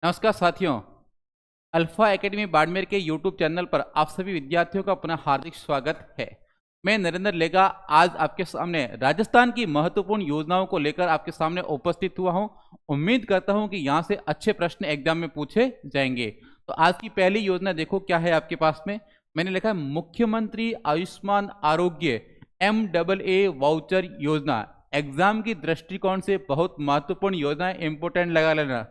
नमस्कार साथियों, alpha academy Barmer के यूट्यूब चैनल पर आप सभी विद्यार्थियों का पुनः हार्दिक स्वागत है। मैं नरेंद्र लेगा आज आपके सामने राजस्थान की महत्वपूर्ण योजनाओं को लेकर आपके सामने उपस्थित हुआ हूं। उम्मीद करता हूं कि यहां से अच्छे प्रश्न एग्जाम में पूछे जाएंगे। तो आज की पहली योजना देखो क्या है आपके पास में। मैंने लिखा है मुख्यमंत्री आयुष्मान आरोग्य MAA वाउचर योजना। एग्जाम की दृष्टिकोण से बहुत महत्वपूर्ण योजना है, इंपोर्टेंट लगा लेना।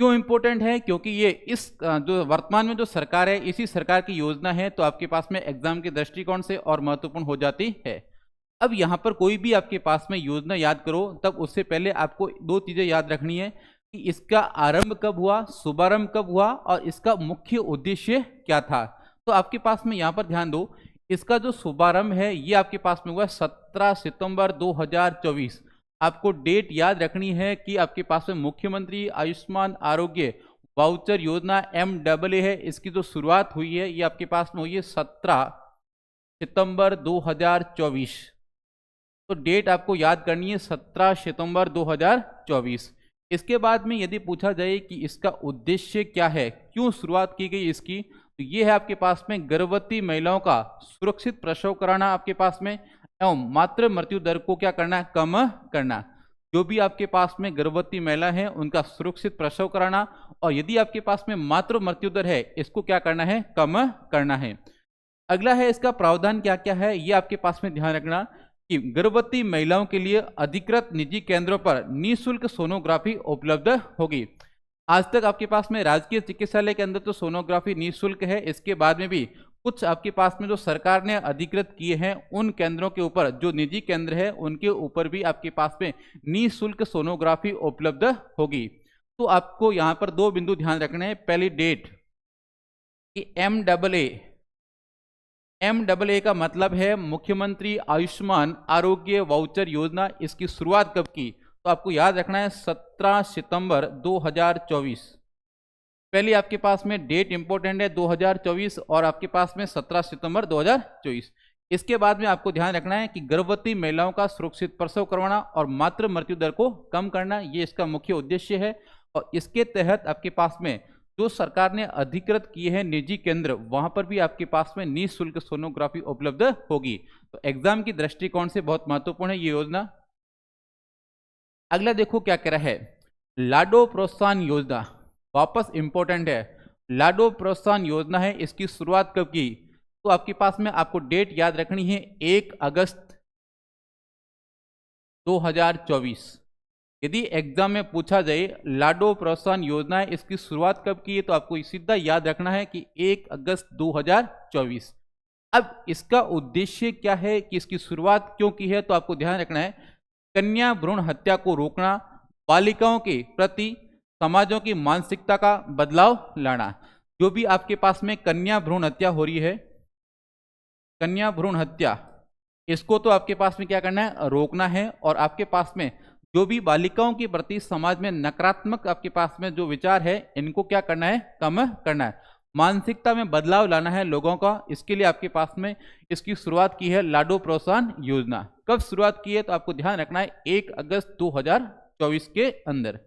क्यों इंपॉर्टेंट है? क्योंकि ये इस जो वर्तमान में जो सरकार है इसी सरकार की योजना है, तो आपके पास में एग्जाम के दृष्टिकोण से और महत्वपूर्ण हो जाती है। अब यहाँ पर कोई भी आपके पास में योजना याद करो, तब उससे पहले आपको दो चीजें याद रखनी है कि इसका आरंभ कब हुआ, शुभारंभ कब हुआ और इसका मुख्य उद्देश्य क्या था। तो आपके पास में यहाँ पर ध्यान दो, इसका जो शुभारंभ है ये आपके पास में हुआ 17 सितंबर 2024। आपको डेट याद रखनी है कि आपके पास में मुख्यमंत्री आयुष्मान आरोग्य वाउचर योजना MAA है, इसकी जो शुरुआत हुई है ये आपके पास में हुई है 17 सितंबर 2024। तो डेट आपको याद करनी है 17 सितंबर 2024। इसके बाद में यदि पूछा जाए कि इसका उद्देश्य क्या है, क्यों शुरुआत की गई इसकी, तो ये है आपके पास में गर्भवती महिलाओं का सुरक्षित प्रसव कराना आपके पास में, एवं मातृ मृत्यु दर को क्या करना है, कम करना। जो भी आपके पास में गर्भवती महिला है उनका सुरक्षित प्रसव कराना, और यदि आपके पास में मातृ मृत्यु दर है इसको क्या करना है, कम करना है। अगला है इसका प्रावधान क्या क्या है, ये आपके पास में ध्यान रखना कि गर्भवती महिलाओं के लिए अधिकृत निजी केंद्रों पर निःशुल्क सोनोग्राफी उपलब्ध होगी। आज तक आपके पास में राजकीय चिकित्सालय के अंदर तो सोनोग्राफी निःशुल्क है, इसके बाद में भी कुछ आपके पास में जो सरकार ने अधिकृत किए हैं उन केंद्रों के ऊपर, जो निजी केंद्र है उनके ऊपर भी आपके पास में निःशुल्क सोनोग्राफी उपलब्ध होगी। तो आपको यहाँ पर दो बिंदु ध्यान रखने हैं। पहली डेट कि MAA का मतलब है मुख्यमंत्री आयुष्मान आरोग्य वाउचर योजना। इसकी शुरुआत कब की, तो आपको याद रखना है 17 सितंबर 2024। पहले आपके पास में डेट इंपॉर्टेंट है 2024 और आपके पास में 17 सितंबर 2024। इसके बाद में आपको ध्यान रखना है कि गर्भवती महिलाओं का सुरक्षित प्रसव करवाना और मातृ मृत्यु दर को कम करना, ये इसका मुख्य उद्देश्य है। और इसके तहत आपके पास में जो सरकार ने अधिकृत किए हैं निजी केंद्र, वहां पर भी आपके पास में निःशुल्क सोनोग्राफी उपलब्ध होगी। तो एग्जाम की दृष्टिकोण से बहुत महत्वपूर्ण है ये योजना। अगला देखो क्या कह रहा है, लाडो प्रोत्साहन योजना, वापस इंपॉर्टेंट है। लाडो प्रोत्साहन योजना है, इसकी शुरुआत कब की, तो आपके पास में आपको डेट याद रखनी है 1 अगस्त 2024। यदि एग्जाम में पूछा जाए लाडो प्रोत्साहन योजना है इसकी शुरुआत कब की है, तो आपको सीधा याद रखना है कि 1 अगस्त 2024। अब इसका उद्देश्य क्या है कि इसकी शुरुआत क्यों की है, तो आपको ध्यान रखना है कन्या भ्रूण हत्या को रोकना, बालिकाओं के प्रति समाजों की मानसिकता का बदलाव लाना। जो भी आपके पास में कन्या भ्रूण हत्या हो रही है, कन्या भ्रूण हत्या, इसको तो आपके पास में क्या करना है, रोकना है। और आपके पास में जो भी बालिकाओं के प्रति समाज में नकारात्मक आपके पास में जो विचार है इनको क्या करना है, कम करना है। मानसिकता में बदलाव लाना है लोगों का। इसके लिए आपके पास में इसकी शुरुआत की है लाडो प्रोत्साहन योजना। कब शुरुआत की है, तो आपको ध्यान रखना है 1 अगस्त 2024 के अंदर।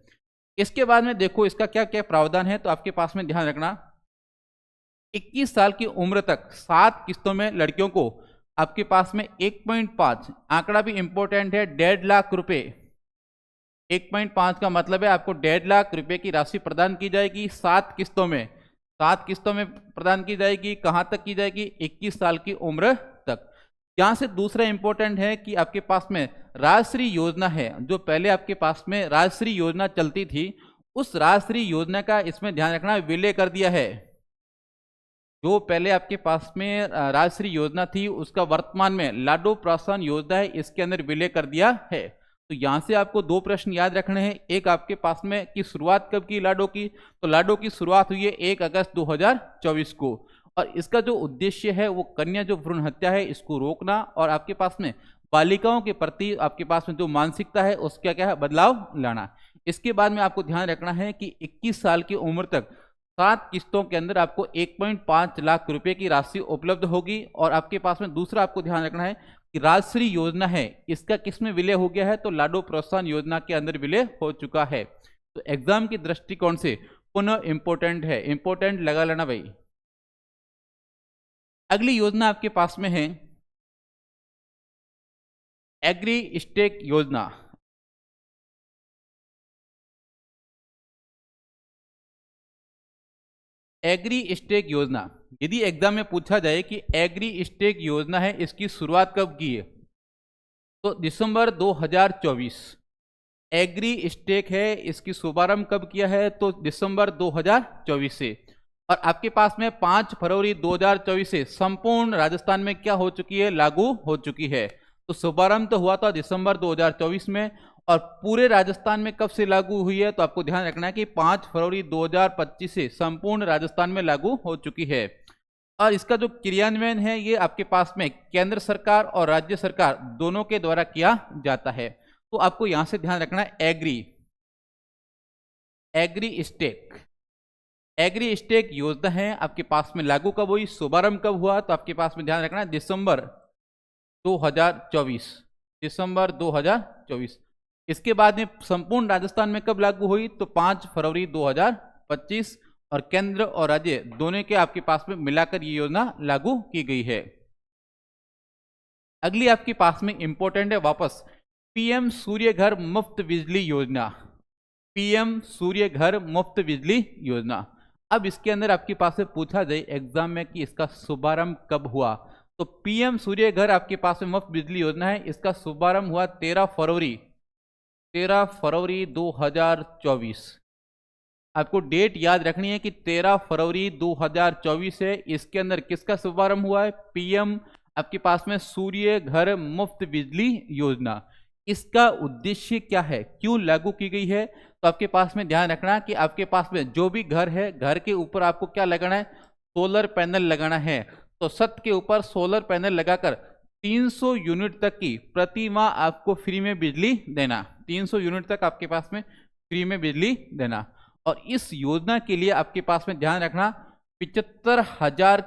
इसके बाद में देखो इसका क्या क्या प्रावधान है, तो आपके पास में ध्यान रखना 21 साल की उम्र तक 7 किस्तों में लड़कियों को आपके पास में 1.5, आंकड़ा भी इंपॉर्टेंट है, 1.5 लाख रुपए। 1.5 का मतलब है आपको 1.5 लाख रुपए की राशि प्रदान की जाएगी 7 किस्तों में। 7 किस्तों में प्रदान की जाएगी। कहां तक की जाएगी, 21 साल की उम्र तक। यहां से दूसरा इंपॉर्टेंट है कि आपके पास में राजश्री योजना है, जो पहले आपके पास में राजश्री योजना चलती थी, उस राजश्री योजना का इसमें ध्यान रखना विलय कर दिया है। जो पहले आपके पास में राजश्री योजना थी उसका वर्तमान में लाडो प्रोत्साहन योजना है, इसके अंदर विलय कर दिया है। तो यहां से आपको दो प्रश्न याद रखने हैं। एक आपके पास में कि शुरुआत कब की लाडो की, तो लाडो की शुरुआत हुई है 1 अगस्त 2024 को। और इसका जो उद्देश्य है वो कन्या जो भ्रूण हत्या है इसको रोकना, और आपके पास में बालिकाओं के प्रति आपके पास में जो मानसिकता है उसका क्या है, बदलाव लाना। इसके बाद में आपको ध्यान रखना है कि 21 साल की उम्र तक 7 किस्तों के अंदर आपको 1.5 लाख रुपए की राशि उपलब्ध होगी। और आपके पास में दूसरा आपको ध्यान रखना है कि राजश्री योजना है इसका किस में विलय हो गया है, तो लाडो प्रोत्साहन योजना के अंदर विलय हो चुका है। तो एग्जाम की दृष्टिकोण से पुनः इंपॉर्टेंट है, इंपॉर्टेंट लगा लेना भाई। अगली योजना आपके पास में है एग्री स्टेक योजना। एग्री स्टेक योजना, यदि एग्जाम में पूछा जाए कि एग्री स्टेक योजना है इसकी शुरुआत कब की है, तो दिसंबर 2024। एग्री स्टेक है इसकी शुभारंभ कब किया है, तो दिसंबर 2024 से। और आपके पास में 5 फरवरी 2024 से संपूर्ण राजस्थान में क्या हो चुकी है, लागू हो चुकी है। तो शुभारंभ तो हुआ था दिसंबर 2024 में, और पूरे राजस्थान में कब से लागू हुई है, तो आपको ध्यान रखना है कि 5 फरवरी 2025 से संपूर्ण राजस्थान में लागू हो चुकी है। और इसका जो क्रियान्वयन है ये आपके पास में केंद्र सरकार और राज्य सरकार दोनों के द्वारा किया जाता है। तो आपको यहां से ध्यान रखना है एग्री स्टेक। एग्री स्टेक योजना है आपके पास में लागू कब हुई, शुभारंभ कब हुआ, तो आपके पास में ध्यान रखना है दिसंबर 2024। दिसंबर 2024। इसके बाद में संपूर्ण राजस्थान में कब लागू हुई, तो 5 फरवरी 2025। और केंद्र और राज्य दोनों के आपके पास में मिलाकर ये योजना लागू की गई है। अगली आपके पास में इंपॉर्टेंट है वापस पीएम सूर्य घर मुफ्त बिजली योजना। पीएम सूर्य घर मुफ्त बिजली योजना। अब इसके अंदर आपके पास से पूछा जाए एग्जाम में कि इसका शुभारंभ कब हुआ, तो पीएम सूर्य घर आपके पास में मुफ्त बिजली योजना है, इसका शुभारंभ हुआ 13 फरवरी 2024। आपको डेट याद रखनी है कि 13 फरवरी 2024 है। इसके अंदर किसका शुभारंभ हुआ है, पीएम आपके पास में सूर्य घर मुफ्त बिजली योजना। इसका उद्देश्य क्या है, क्यों लागू की गई है, तो आपके पास में ध्यान रखना कि आपके पास में जो भी घर है, घर के ऊपर आपको क्या लगाना है, सोलर पैनल लगाना है। तो छत के ऊपर सोलर पैनल लगाकर 300 यूनिट तक की प्रति माह आपको फ्री में बिजली देना। 300 यूनिट तक आपके पास में फ्री में बिजली देना। और इस योजना के लिए आपके पास में ध्यान रखना 75,000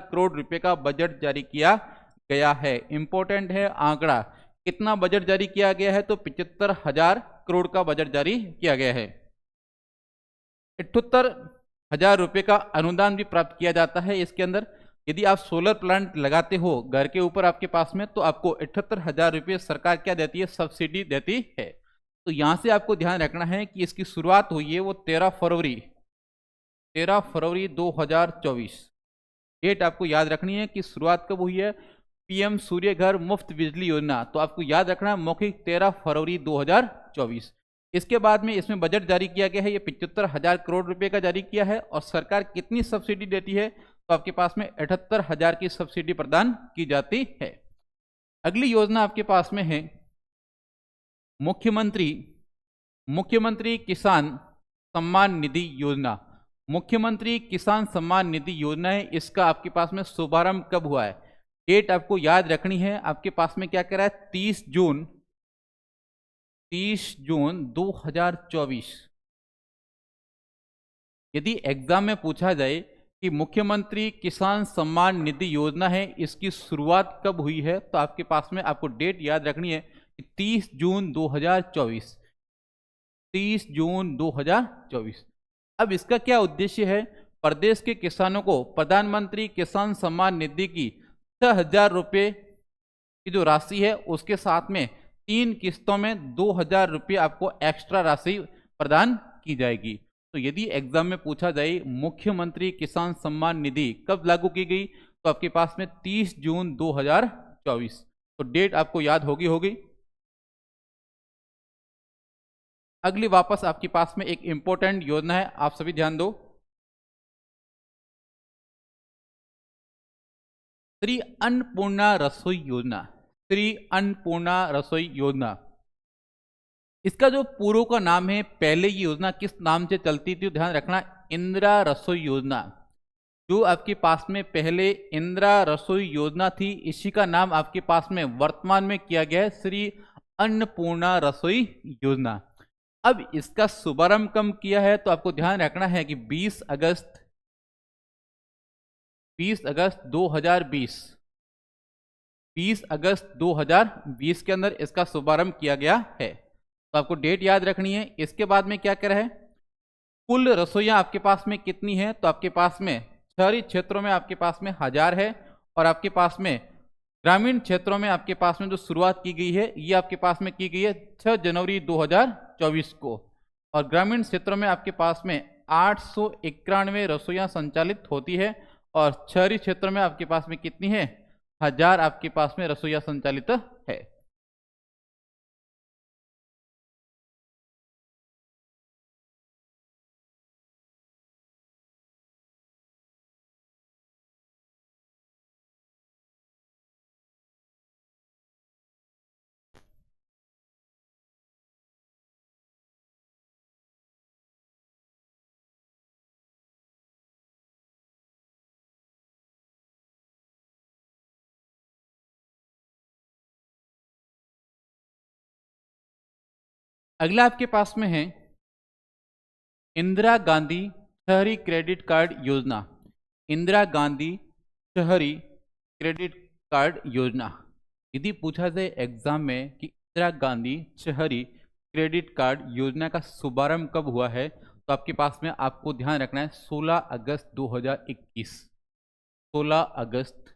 करोड़ रुपए का बजट जारी किया गया है। इंपॉर्टेंट है आंकड़ा, कितना बजट जारी किया गया है, तो 75,000 करोड़ का बजट जारी किया गया है। 78,000 रुपए का अनुदान भी प्राप्त किया जाता है। इसके अंदर यदि आप सोलर प्लांट लगाते हो घर के ऊपर आपके पास में, तो आपको 78,000 रुपये सरकार क्या देती है, सब्सिडी देती है। तो यहां से आपको ध्यान रखना है कि इसकी शुरुआत हुई है वो 13 फरवरी 2024। डेट आपको याद रखनी है कि शुरुआत कब हुई है, पीएम सूर्य घर मुफ्त बिजली योजना। तो आपको याद रखना है मौखिक 13 फरवरी 2024। इसके बाद में इसमें बजट जारी किया गया है, ये 75,000 करोड़ रुपए का जारी किया है। और सरकार कितनी सब्सिडी देती है, तो आपके पास में 78,000 की सब्सिडी प्रदान की जाती है। अगली योजना आपके पास में है मुख्यमंत्री किसान सम्मान निधि योजना। मुख्यमंत्री किसान सम्मान निधि योजना है, इसका आपके पास में शुभारंभ कब हुआ है, डेट आपको याद रखनी है। आपके पास में क्या कह रहा है, 30 जून 2024। यदि एग्जाम में पूछा जाए कि मुख्यमंत्री किसान सम्मान निधि योजना है इसकी शुरुआत कब हुई है, तो आपके पास में आपको डेट याद रखनी है कि 30 जून 2024। 30 जून 2024। अब इसका क्या उद्देश्य है, प्रदेश के किसानों को प्रधानमंत्री किसान सम्मान निधि की 6,000 रुपये की जो राशि है उसके साथ में 3 किस्तों में 2,000 रुपये आपको एक्स्ट्रा राशि प्रदान की जाएगी। तो यदि एग्जाम में पूछा जाए मुख्यमंत्री किसान सम्मान निधि कब लागू की गई, तो आपके पास में 30 जून 2024। तो डेट आपको याद होगी। अगली वापस आपके पास में एक इंपॉर्टेंट योजना है, आप सभी ध्यान दो। श्री अन्नपूर्णा रसोई योजना। श्री अन्नपूर्णा रसोई योजना, इसका जो पूर्व का नाम है, पहले ये योजना किस नाम से चलती थी, ध्यान रखना, इंदिरा रसोई योजना। जो आपके पास में पहले इंदिरा रसोई योजना थी, इसी का नाम आपके पास में वर्तमान में किया गया है श्री अन्नपूर्णा रसोई योजना। अब इसका शुभारंभ कब किया है, तो आपको ध्यान रखना है कि 20 अगस्त 2020 20 अगस्त 2020 के अंदर इसका शुभारंभ किया गया है। तो आपको डेट याद रखनी है। इसके बाद में क्या कर है, कुल रसोइयां आपके पास में कितनी है, तो आपके पास में शहरी क्षेत्रों में आपके पास में 1000 है, और आपके पास में ग्रामीण क्षेत्रों में आपके पास में जो शुरुआत की गई है ये आपके पास में की गई है 6 जनवरी 2024 को, और ग्रामीण क्षेत्रों में आपके पास में 891 रसोइयां संचालित होती है, और शहरी क्षेत्रों में आपके पास में कितनी है, 1000 आपके पास में रसोइयां संचालित है। अगला आपके पास में है इंदिरा गांधी शहरी क्रेडिट कार्ड योजना। इंदिरा गांधी शहरी क्रेडिट कार्ड योजना, यदि पूछा जाए एग्जाम में कि इंदिरा गांधी शहरी क्रेडिट कार्ड योजना का शुभारंभ कब हुआ है, तो आपके पास में आपको ध्यान रखना है 16 अगस्त 2021। 16 अगस्त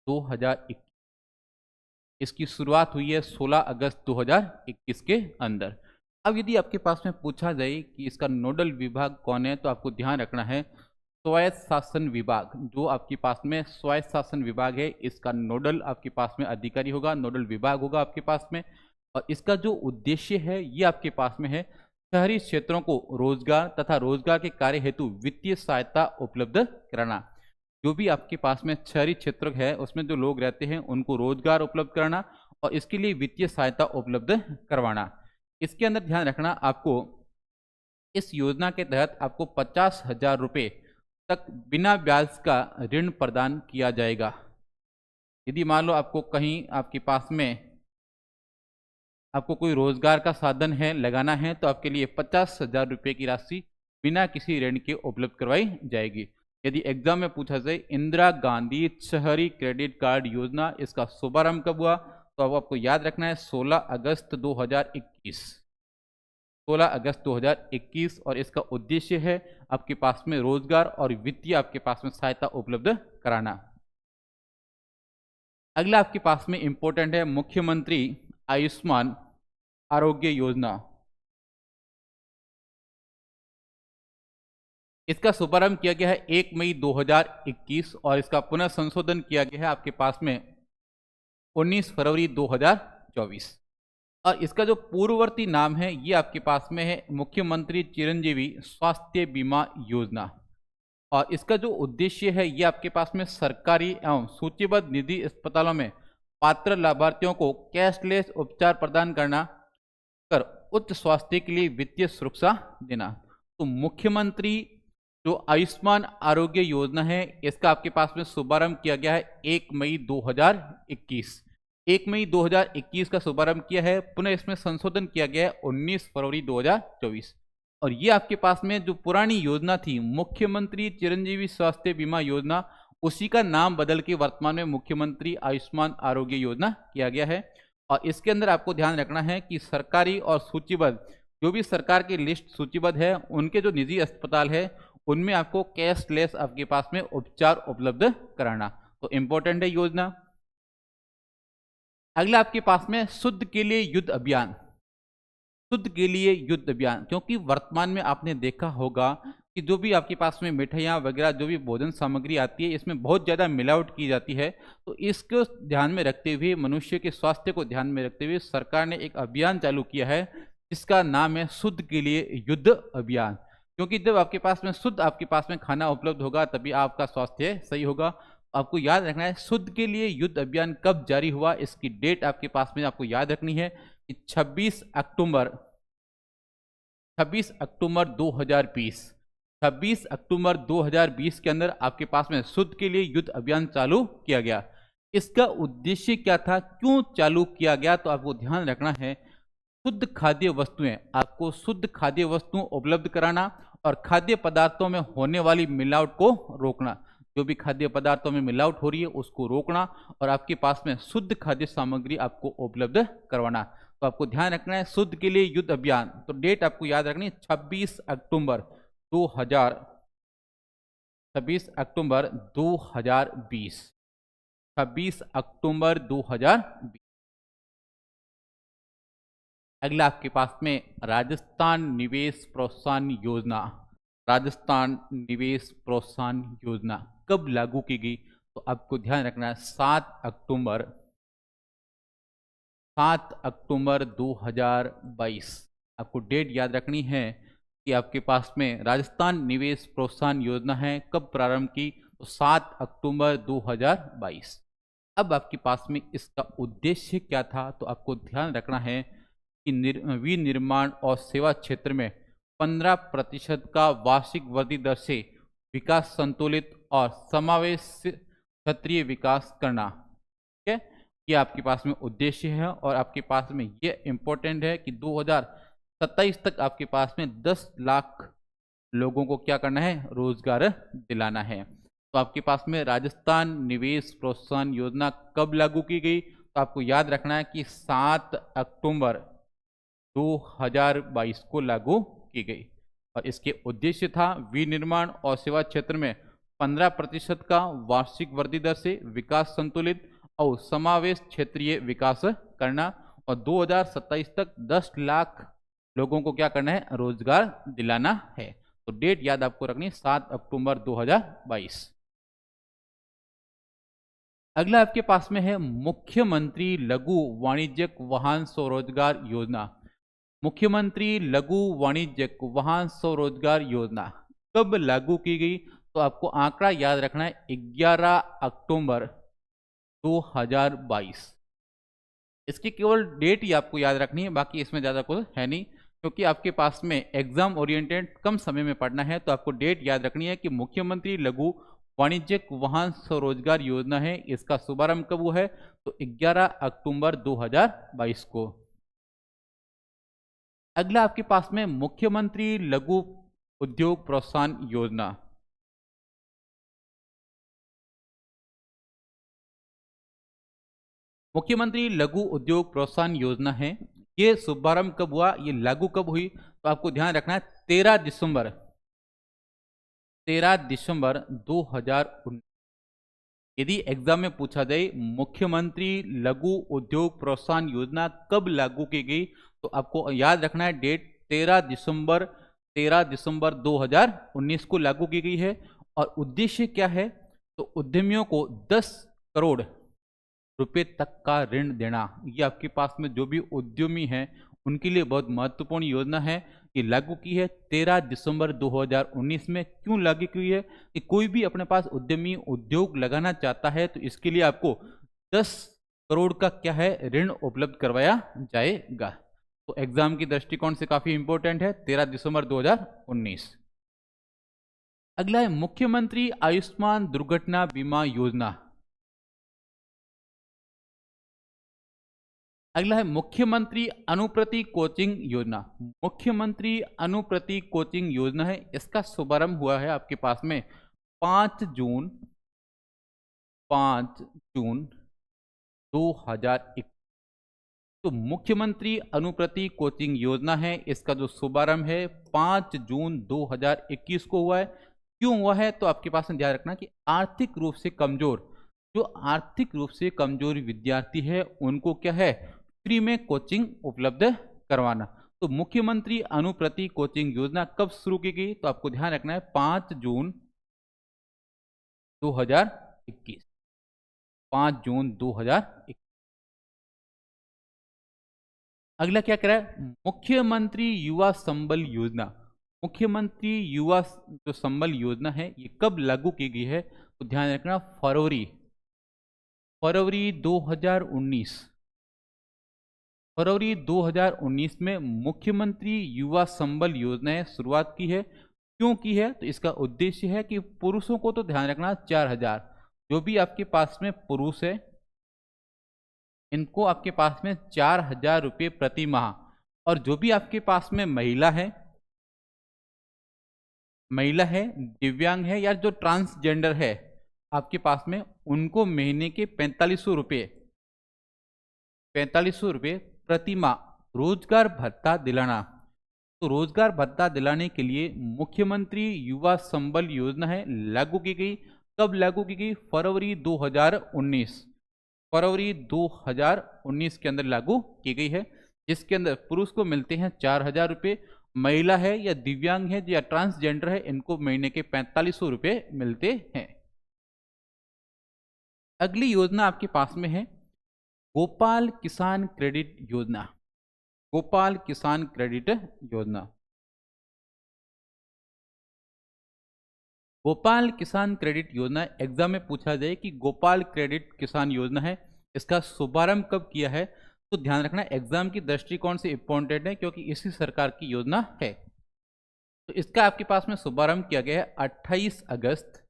2021 इसकी शुरुआत हुई है 16 अगस्त 2021 के अंदर। अब यदि आपके पास में पूछा जाए कि इसका नोडल विभाग कौन है, तो आपको ध्यान रखना है स्वायत्त शासन विभाग। जो आपके पास में स्वायत्त शासन विभाग है, इसका नोडल आपके पास में अधिकारी होगा, नोडल विभाग होगा आपके पास में। और इसका जो उद्देश्य है ये आपके पास में है शहरी क्षेत्रों को रोजगार तथा रोजगार के कार्य हेतु वित्तीय सहायता उपलब्ध कराना। जो भी आपके पास में शहरी क्षेत्र है उसमें जो लोग रहते हैं उनको रोजगार उपलब्ध कराना और इसके लिए वित्तीय सहायता उपलब्ध करवाना। इसके अंदर ध्यान रखना, आपको इस योजना के तहत आपको 50,000 रुपये तक बिना ब्याज का ऋण प्रदान किया जाएगा। यदि मान लो आपको कहीं आपके पास में आपको कोई रोजगार का साधन है लगाना है, तो आपके लिए 50,000 रुपये की राशि बिना किसी ऋण के उपलब्ध करवाई जाएगी। यदि एग्जाम में पूछा जाए इंदिरा गांधी शहरी क्रेडिट कार्ड योजना, इसका शुभारंभ कब हुआ, तो अब आपको याद रखना है 16 अगस्त 2021। 16 अगस्त 2021, और इसका उद्देश्य है आपके पास में रोजगार और वित्तीय आपके पास में सहायता उपलब्ध कराना। अगला आपके पास में इंपॉर्टेंट है मुख्यमंत्री आयुष्मान आरोग्य योजना। इसका शुभारंभ किया गया है 1 मई 2021 और इसका पुनः संशोधन किया गया है आपके पास में 19 फरवरी 2024। और इसका जो पूर्ववर्ती नाम है ये आपके पास में है मुख्यमंत्री चिरंजीवी स्वास्थ्य बीमा योजना। और इसका जो उद्देश्य है ये आपके पास में सरकारी एवं सूचीबद्ध निजी अस्पतालों में पात्र लाभार्थियों को कैशलेस उपचार प्रदान करना कर उच्च स्वास्थ्य के लिए वित्तीय सुरक्षा देना। तो मुख्यमंत्री जो आयुष्मान आरोग्य योजना है इसका आपके पास में शुभारंभ किया गया है 1 मई 2021। 1 मई 2021 का शुभारंभ किया है, पुनः इसमें संशोधन किया गया है 19 फरवरी 2024। और ये आपके पास में जो पुरानी योजना थी मुख्यमंत्री चिरंजीवी स्वास्थ्य बीमा योजना, उसी का नाम बदल के वर्तमान में मुख्यमंत्री आयुष्मान आरोग्य योजना किया गया है। और इसके अंदर आपको ध्यान रखना है कि सरकारी और सूचीबद्ध जो भी सरकार की लिस्ट सूचीबद्ध है उनके जो निजी अस्पताल है उनमें आपको कैशलेस आपके पास में उपचार उपलब्ध कराना। तो इंपॉर्टेंट है योजना। अगला आपके पास में शुद्ध के लिए युद्ध अभियान। शुद्ध के लिए युद्ध अभियान, क्योंकि वर्तमान में आपने देखा होगा कि जो भी आपके पास में मिठाइयाँ वगैरह जो भी भोजन सामग्री आती है इसमें बहुत ज़्यादा मिलावट की जाती है। तो इसको ध्यान में रखते हुए, मनुष्य के स्वास्थ्य को ध्यान में रखते हुए सरकार ने एक अभियान चालू किया है जिसका नाम है शुद्ध के लिए युद्ध अभियान। क्योंकि जब आपके पास में शुद्ध आपके पास में खाना उपलब्ध होगा तभी आपका स्वास्थ्य सही होगा। आपको याद रखना है शुद्ध के लिए युद्ध अभियान कब जारी हुआ, इसकी डेट आपके पास में आपको याद रखनी है कि 26 अक्टूबर 2020। 26 अक्टूबर 2020 के अंदर आपके पास में शुद्ध के लिए युद्ध अभियान चालू किया गया। इसका उद्देश्य क्या था, क्यों चालू किया गया, तो आपको ध्यान रखना है शुद्ध खाद्य वस्तुएं, आपको शुद्ध खाद्य वस्तुओं उपलब्ध कराना और खाद्य पदार्थों में होने वाली मिलावट को रोकना। जो भी खाद्य पदार्थों में मिलावट हो रही है उसको रोकना और आपके पास में शुद्ध खाद्य सामग्री आपको उपलब्ध करवाना। तो आपको ध्यान रखना है शुद्ध के लिए युद्ध अभियान, तो डेट आपको याद रखनी है 26 अक्टूबर 2020, 26 अक्टूबर 2020। अगला आपके पास में राजस्थान निवेश प्रोत्साहन योजना। राजस्थान निवेश प्रोत्साहन योजना कब लागू की गई, तो आपको ध्यान रखना है 7 अक्टूबर 2022। आपको डेट याद रखनी है कि आपके पास में राजस्थान निवेश प्रोत्साहन योजना है कब प्रारंभ की, तो 7 अक्टूबर 2022। अब आपके पास में इसका उद्देश्य क्या था, तो आपको ध्यान रखना है कि विनिर्माण और सेवा क्षेत्र में 15% का वार्षिक वृद्धि दर से विकास संतुलित और समावेश क्षेत्रीय विकास करना। ठीक है, ये आपके पास में उद्देश्य है। और आपके पास में ये इम्पोर्टेंट है कि 2027 तक आपके पास में 10 लाख लोगों को क्या करना है, रोजगार दिलाना है। तो आपके पास में राजस्थान निवेश प्रोत्साहन योजना कब लागू की गई, तो आपको याद रखना है कि 7 अक्टूबर 2022 को लागू की गई। और इसके उद्देश्य था विनिर्माण और सेवा क्षेत्र में 15% का वार्षिक वृद्धि दर से विकास संतुलित और समावेश क्षेत्रीय विकास करना, और 2027 तक 10 लाख लोगों को क्या करना है, रोजगार दिलाना है। तो डेट याद आपको रखनी है 7 अक्टूबर 2022। अगला आपके पास में है मुख्यमंत्री लघु वाणिज्यिक वाहन स्वरोजगार योजना। मुख्यमंत्री लघु वाणिज्यिक वाहन स्वरोजगार योजना कब लागू की गई, तो आपको आंकड़ा याद रखना है 11 अक्टूबर 2022। इसकी केवल डेट ही आपको याद रखनी है, बाकी इसमें ज़्यादा कुछ है नहीं, क्योंकि आपके पास में एग्जाम ओरिएंटेड कम समय में पढ़ना है। तो आपको डेट याद रखनी है कि मुख्यमंत्री लघु वाणिज्यिक वाहन स्वरोजगार योजना है, इसका शुभारंभ कब हुआ है, तो 11 अक्टूबर 2022 को। अगला आपके पास में मुख्यमंत्री लघु उद्योग प्रोत्साहन योजना। मुख्यमंत्री लघु उद्योग प्रोत्साहन योजना है, ये शुभारंभ कब हुआ, ये लागू कब हुई, तो आपको ध्यान रखना है 13 दिसंबर 2019। यदि एग्जाम में पूछा जाए मुख्यमंत्री लघु उद्योग प्रोत्साहन योजना कब लागू की गई, तो आपको याद रखना है डेट 13 दिसंबर 2019 को लागू की गई है। और उद्देश्य क्या है, तो उद्यमियों को 10 करोड़ रुपए तक का ऋण देना। ये आपके पास में जो भी उद्यमी हैं उनके लिए बहुत महत्वपूर्ण योजना है। ये लागू की है 13 दिसंबर 2019 में। क्यों लागू की है, कि कोई भी अपने पास उद्यमी उद्योग लगाना चाहता है तो इसके लिए आपको 10 करोड़ का क्या है, ऋण उपलब्ध करवाया जाएगा। तो एग्जाम की दृष्टिकोण से काफी इंपॉर्टेंट है 13 दिसंबर 2019। अगला है मुख्यमंत्री आयुष्मान दुर्घटना बीमा योजना। अगला है मुख्यमंत्री अनुप्रति कोचिंग योजना। मुख्यमंत्री अनुप्रति कोचिंग योजना है, इसका शुभारंभ हुआ है आपके पास में 5 जून 2021। तो मुख्यमंत्री अनुप्रति कोचिंग योजना है, इसका जो शुभारंभ है 5 जून 2021 को हुआ है। क्यों हुआ है, तो आपके पास में ध्यान रखना कि आर्थिक रूप से कमजोर, जो आर्थिक रूप से कमजोर विद्यार्थी है उनको क्या है, फ्री में कोचिंग उपलब्ध करवाना। तो मुख्यमंत्री अनुप्रति कोचिंग योजना कब शुरू की गई, तो आपको ध्यान रखना है 5 जून 2021। 5 जून 2021। अगला क्या कह रहा है, मुख्यमंत्री युवा संबल योजना। मुख्यमंत्री युवा जो संबल योजना है ये कब लागू की गई है, तो ध्यान रखना फरवरी 2019 में मुख्यमंत्री युवा संबल योजना ने शुरुआत की है। क्यों की है, तो इसका उद्देश्य है कि पुरुषों को तो ध्यान रखना 4000, जो भी आपके पास में पुरुष है इनको आपके पास में 4000 रुपये प्रति माह, और जो भी आपके पास में महिला है, दिव्यांग है या जो ट्रांसजेंडर है आपके पास में, उनको महीने के 4500 रुपये प्रति माह रोजगार भत्ता दिलाना। तो रोजगार भत्ता दिलाने के लिए मुख्यमंत्री युवा संबल योजना है लागू की गई। कब लागू की गई? फरवरी 2019। फरवरी 2019 के अंदर लागू की गई है, जिसके अंदर पुरुष को मिलते हैं 4,000 रुपये, महिला है या दिव्यांग है या ट्रांसजेंडर है इनको महीने के 4500 रुपये मिलते हैं। अगली योजना आपके पास में है गोपाल किसान क्रेडिट योजना। गोपाल किसान क्रेडिट योजना। गोपाल किसान क्रेडिट योजना एग्जाम में पूछा जाए कि गोपाल क्रेडिट किसान योजना है, इसका शुभारंभ कब किया है? तो ध्यान रखना एग्जाम की दृष्टिकोण से इंपॉर्टेंट है क्योंकि इसी सरकार की योजना है। तो इसका आपके पास में शुभारंभ किया गया है 28 अगस्त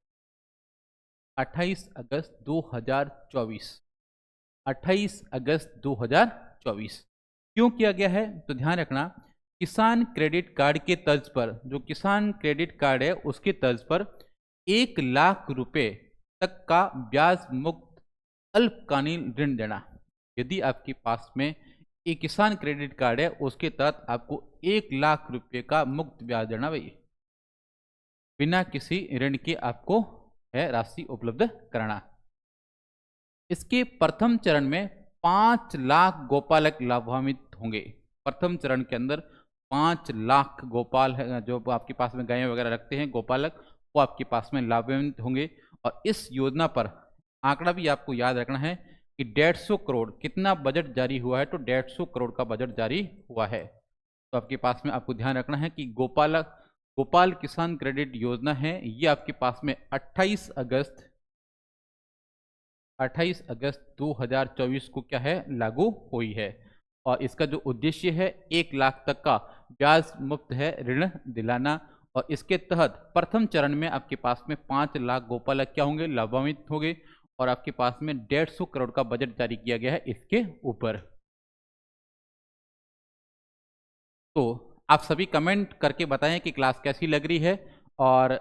2024। 28 अगस्त 2024 क्यों किया गया है? तो ध्यान रखना किसान क्रेडिट कार्ड के तर्ज पर, जो किसान क्रेडिट कार्ड है उसके तर्ज पर 1,00,000 रुपए तक का ब्याज मुक्त अल्पकालीन ऋण देना। यदि आपके पास में एक किसान क्रेडिट कार्ड है उसके तहत आपको 1,00,000 रुपए का मुक्त ब्याज देना भाई, बिना किसी ऋण के आपको है राशि उपलब्ध कराना। इसके प्रथम चरण में 5 लाख गोपालक लाभान्वित होंगे। प्रथम चरण के अंदर 5 लाख गोपाल है जो आपके पास में गायें वगैरह रखते हैं गोपालक, वो आपके पास में लाभान्वित होंगे। और इस योजना पर आंकड़ा भी आपको याद रखना है कि 150 करोड़ कितना बजट जारी हुआ है? तो 150 करोड़ का बजट जारी हुआ है। तो आपके पास में आपको ध्यान रखना है कि गोपाल किसान क्रेडिट योजना है, ये आपके पास में 28 अगस्त 2024 को क्या है लागू हुई है। और इसका जो उद्देश्य है 1,00,000 तक का ब्याज मुक्त है ऋण दिलाना। और इसके तहत प्रथम चरण में आपके पास में 5 लाख गोपालक क्या होंगे? लाभान्वित होंगे। और आपके पास में 150 करोड़ का बजट जारी किया गया है इसके ऊपर। तो आप सभी कमेंट करके बताएं कि क्लास कैसी लग रही है और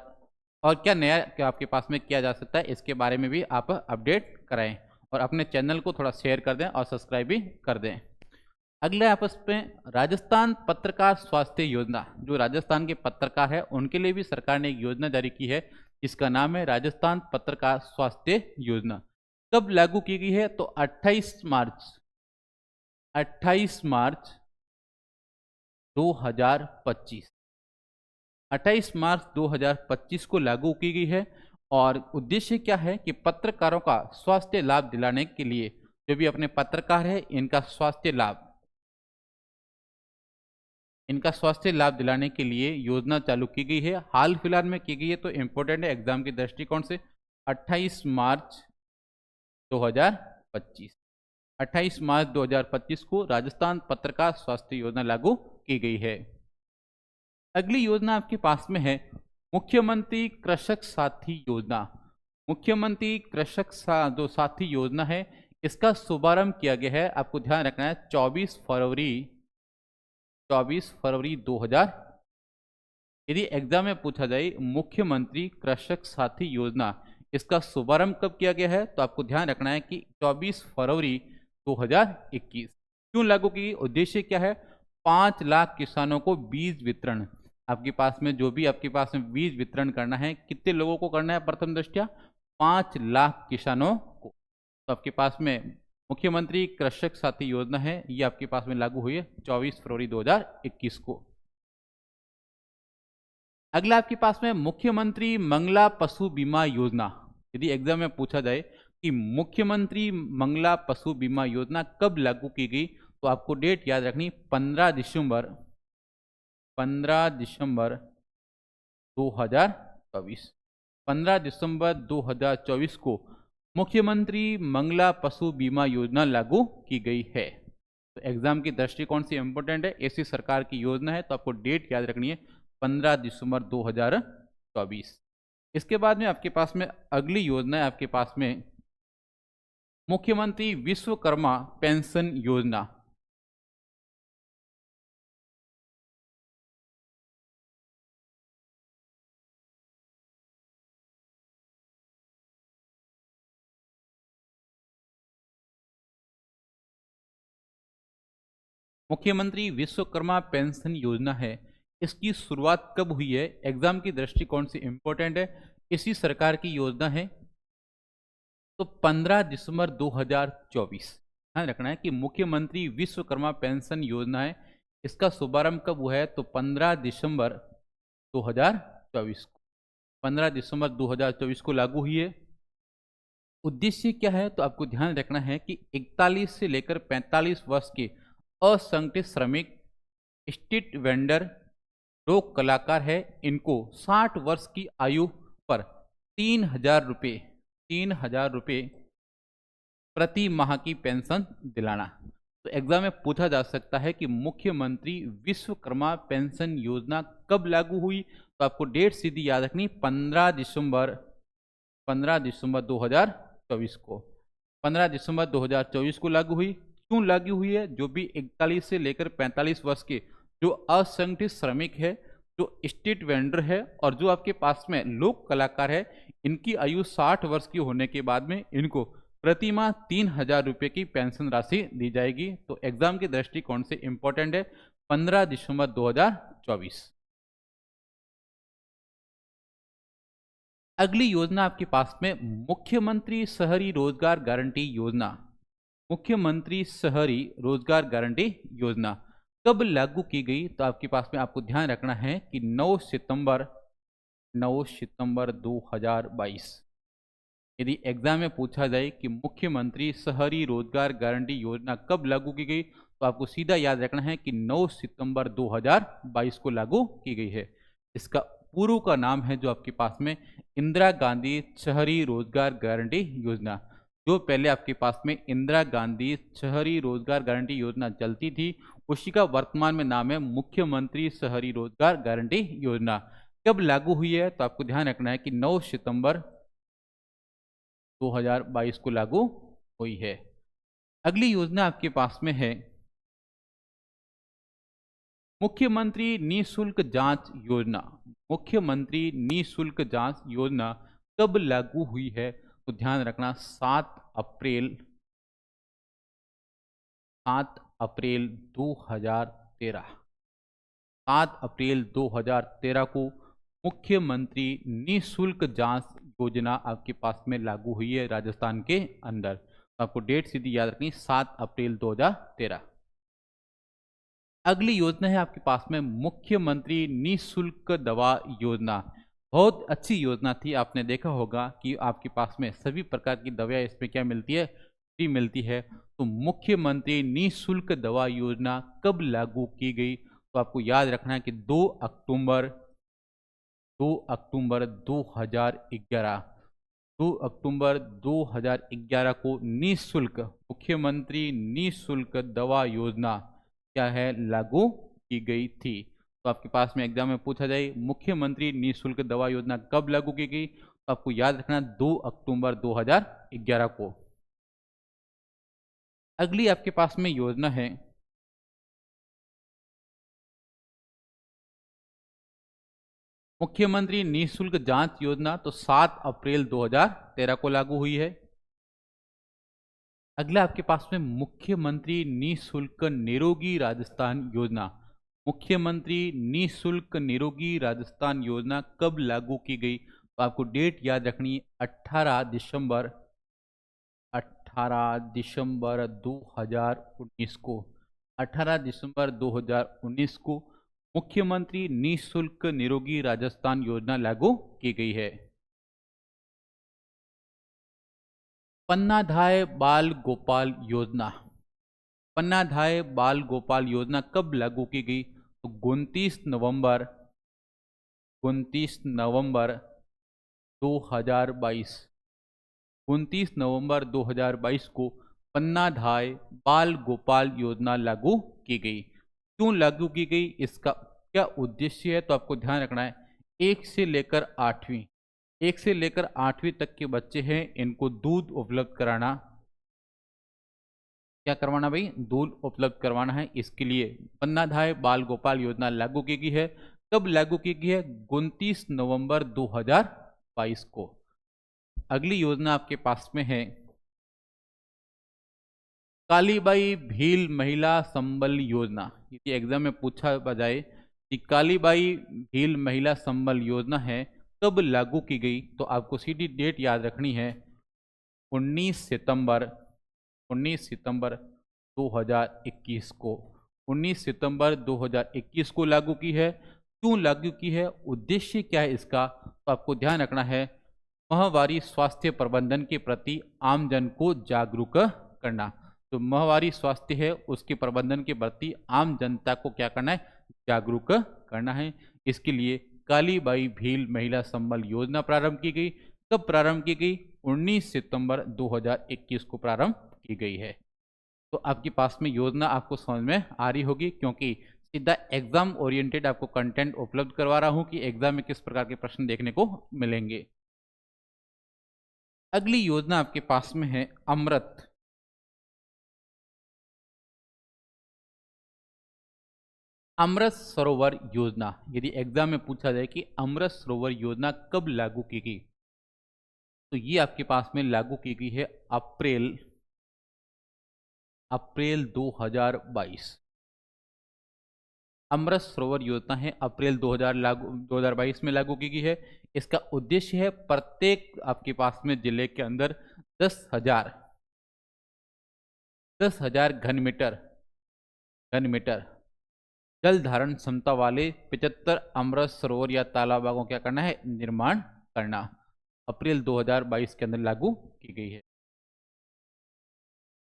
क्या नया क्या आपके पास में किया जा सकता है, इसके बारे में भी आप अपडेट कराएं। और अपने चैनल को थोड़ा शेयर कर दें और सब्सक्राइब भी कर दें। अगले आपस में राजस्थान पत्रकार स्वास्थ्य योजना। जो राजस्थान के पत्रकार है उनके लिए भी सरकार ने एक योजना जारी की है, जिसका नाम है राजस्थान पत्रकार स्वास्थ्य योजना। कब लागू की गई है? तो 28 मार्च 2025। 28 मार्च 2025 को लागू की गई है। और उद्देश्य क्या है कि पत्रकारों का स्वास्थ्य लाभ दिलाने के लिए, जो भी अपने पत्रकार है इनका स्वास्थ्य लाभ दिलाने के लिए योजना चालू की गई है। हाल फिलहाल में की गई है तो इम्पोर्टेंट है एग्जाम के दृष्टिकोण से। 28 मार्च 2025 28 मार्च 2025 को राजस्थान पत्रकार स्वास्थ्य योजना लागू की गई है। अगली योजना आपके पास में है मुख्यमंत्री कृषक साथी योजना। मुख्यमंत्री कृषक जो साथी योजना है इसका शुभारंभ किया गया है, आपको ध्यान रखना है 24 फरवरी 2000। यदि एग्जाम में पूछा जाए मुख्यमंत्री कृषक साथी योजना इसका शुभारंभ कब किया गया है, तो आपको ध्यान रखना है कि 24 फरवरी 2021। क्यों लागू की? उद्देश्य क्या है? 5 लाख किसानों को बीज वितरण। आपके पास में जो भी आपके पास में बीज वितरण करना है, कितने लोगों को करना है? प्रथम दृष्टया 5 लाख किसानों को। तो आपके पास में मुख्यमंत्री कृषक साथी योजना है, ये आपके पास में लागू हुई है 24 फरवरी 2021 को। अगला आपके पास में मुख्यमंत्री मंगला पशु बीमा योजना। यदि एग्जाम में पूछा जाए कि मुख्यमंत्री मंगला पशु बीमा योजना कब लागू की गई, तो आपको डेट याद रखनी 15 दिसंबर 2024। 15 दिसंबर 2024 को मुख्यमंत्री मंगला पशु बीमा योजना लागू की गई है। तो एग्जाम की दृष्टिकोण से इंपॉर्टेंट है, ऐसी सरकार की योजना है तो आपको डेट याद रखनी है 15 दिसंबर 2024। इसके बाद में आपके पास में अगली योजना है आपके पास में मुख्यमंत्री विश्वकर्मा पेंशन योजना। मुख्यमंत्री विश्वकर्मा पेंशन योजना है, इसकी शुरुआत कब हुई है? एग्जाम की दृष्टिकोण से इंपॉर्टेंट है, इसी सरकार की योजना है। तो 15 दिसंबर 2024 ध्यान रखना है कि मुख्यमंत्री विश्वकर्मा पेंशन योजना है, इसका शुभारंभ कब हुआ है? तो 15 दिसंबर 2024 को, 15 दिसंबर 2024 को लागू हुई है। उद्देश्य क्या है? तो आपको ध्यान रखना है कि 41 से लेकर 45 वर्ष के असंगठित श्रमिक, स्ट्रीट वेंडर, लोक कलाकार है, इनको 60 वर्ष की आयु पर 3,000 रुपये, 3,000 रुपये प्रति माह की पेंशन दिलाना। तो एग्जाम में पूछा जा सकता है कि मुख्यमंत्री विश्वकर्मा पेंशन योजना कब लागू हुई? तो आपको डेट सीधी याद रखनी, 15 दिसंबर 2024 को, 15 दिसंबर 2024 को लागू हुई। क्यों लागू हुई है? जो भी 41 से लेकर 45 वर्ष के जो असंगठित श्रमिक है, जो स्ट्रीट वेंडर है और जो आपके पास में लोक कलाकार है, इनकी आयु 60 वर्ष की होने के बाद में इनको प्रति माह 3,000 रुपये की पेंशन राशि दी जाएगी। तो एग्जाम के दृष्टिकोण से इंपॉर्टेंट है, 15 दिसंबर 2024। अगली योजना आपके पास में मुख्यमंत्री शहरी रोजगार गारंटी योजना। मुख्यमंत्री शहरी रोजगार गारंटी योजना कब लागू की गई? तो आपके पास में आपको ध्यान रखना है कि 9 सितंबर 2022। यदि एग्जाम में पूछा जाए कि मुख्यमंत्री शहरी रोजगार गारंटी योजना कब लागू की गई, तो आपको सीधा याद रखना है कि 9 सितंबर 2022 को लागू की गई है। इसका पूर्व का नाम है जो आपके पास में इंदिरा गांधी शहरी रोजगार गारंटी योजना। जो पहले आपके पास में इंदिरा गांधी शहरी रोजगार गारंटी योजना चलती थी, उसी का वर्तमान में नाम है मुख्यमंत्री शहरी रोजगार गारंटी योजना। कब लागू हुई है? तो आपको ध्यान रखना है कि 9 सितंबर 2022 को लागू हुई है। अगली योजना आपके पास में है मुख्यमंत्री निःशुल्क जांच योजना। मुख्यमंत्री निःशुल्क जांच योजना कब लागू हुई है? तो ध्यान रखना, 7 अप्रैल 2013, 7 अप्रैल 2013 को मुख्यमंत्री निःशुल्क जांच योजना आपके पास में लागू हुई है राजस्थान के अंदर। तो आपको डेट सीधी याद रखनी, 7 अप्रैल 2013। अगली योजना है आपके पास में मुख्यमंत्री निःशुल्क दवा योजना। बहुत अच्छी योजना थी, आपने देखा होगा कि आपके पास में सभी प्रकार की दवाएं इसमें क्या मिलती है? फ्री मिलती है। तो मुख्यमंत्री निःशुल्क दवा योजना कब लागू की गई? तो आपको याद रखना है कि 2 अक्टूबर 2011, 2 अक्टूबर 2011 को निःशुल्क, मुख्यमंत्री निःशुल्क दवा योजना क्या है? लागू की गई थी। तो आपके पास में एग्जाम में पूछा जाए मुख्यमंत्री निःशुल्क दवा योजना कब लागू की गई, तो आपको याद रखना 2 अक्टूबर 2011 को। अगली आपके पास में योजना है मुख्यमंत्री निःशुल्क जांच योजना, तो 7 अप्रैल 2013 को लागू हुई है। अगला आपके पास में मुख्यमंत्री निःशुल्क निरोगी राजस्थान योजना। मुख्यमंत्री निःशुल्क निरोगी राजस्थान योजना कब लागू की गई? तो आपको डेट याद रखनी है, 18 दिसंबर 2019 को, 18 दिसंबर 2019 को मुख्यमंत्री निःशुल्क निरोगी राजस्थान योजना लागू की गई है। पन्नाधाय बाल गोपाल योजना। पन्नाधाय बाल गोपाल योजना कब लागू की गई? तो 29 नवंबर 2022, 29 नवंबर 2022 को पन्नाधाय बाल गोपाल योजना लागू की गई। क्यों लागू की गई? इसका क्या उद्देश्य है? तो आपको ध्यान रखना है, 1 से लेकर 8वीं तक के बच्चे हैं, इनको दूध उपलब्ध कराना। क्या करवाना भाई? दूध उपलब्ध करवाना है। इसके लिए पन्नाधाय बाल गोपाल योजना लागू की गई है। कब लागू की गई है? 29 नवंबर 2022 को। अगली योजना आपके पास में है कालीबाई भील महिला संबल योजना, यदि एग्जाम में पूछा जाए कि कालीबाई भील महिला संबल योजना है कब लागू की गई, तो आपको सीधी डेट याद रखनी है 19 सितंबर 2021 को। 19 सितंबर 2021 को लागू की है। क्यों लागू की है, उद्देश्य क्या है इसका, तो आपको ध्यान रखना है माहवारी स्वास्थ्य प्रबंधन के प्रति आमजन को जागरूक करना। तो माहवारी स्वास्थ्य है उसके प्रबंधन के प्रति आम जनता को क्या करना है, जागरूक करना है। इसके लिए कालीबाई भील महिला संबल योजना प्रारंभ की गई। कब प्रारंभ की गई, 19 सितंबर 2021 को प्रारंभ की गई है। तो आपके पास में योजना आपको समझ में आ रही होगी, क्योंकि सीधा एग्जाम ओरिएंटेड आपको कंटेंट उपलब्ध करवा रहा हूं कि एग्जाम में किस प्रकार के प्रश्न देखने को मिलेंगे। अगली योजना आपके पास में है अमृत। अमृत सरोवर योजना, यदि एग्जाम में पूछा जाए कि अमृत सरोवर योजना कब लागू की गई, तो ये आपके पास में लागू की गई है अप्रैल 2022। अमृत सरोवर योजना है अप्रैल 2022 में लागू की गई है। इसका उद्देश्य है प्रत्येक आपके पास में जिले के अंदर 10,000 घन मीटर जल धारण क्षमता वाले 75 अमृत सरोवर या तालाबों को क्या करना है, निर्माण करना। अप्रैल 2022 के अंदर लागू की गई है।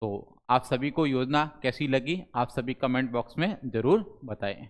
तो आप सभी को योजना कैसी लगी, आप सभी कमेंट बॉक्स में जरूर बताएं।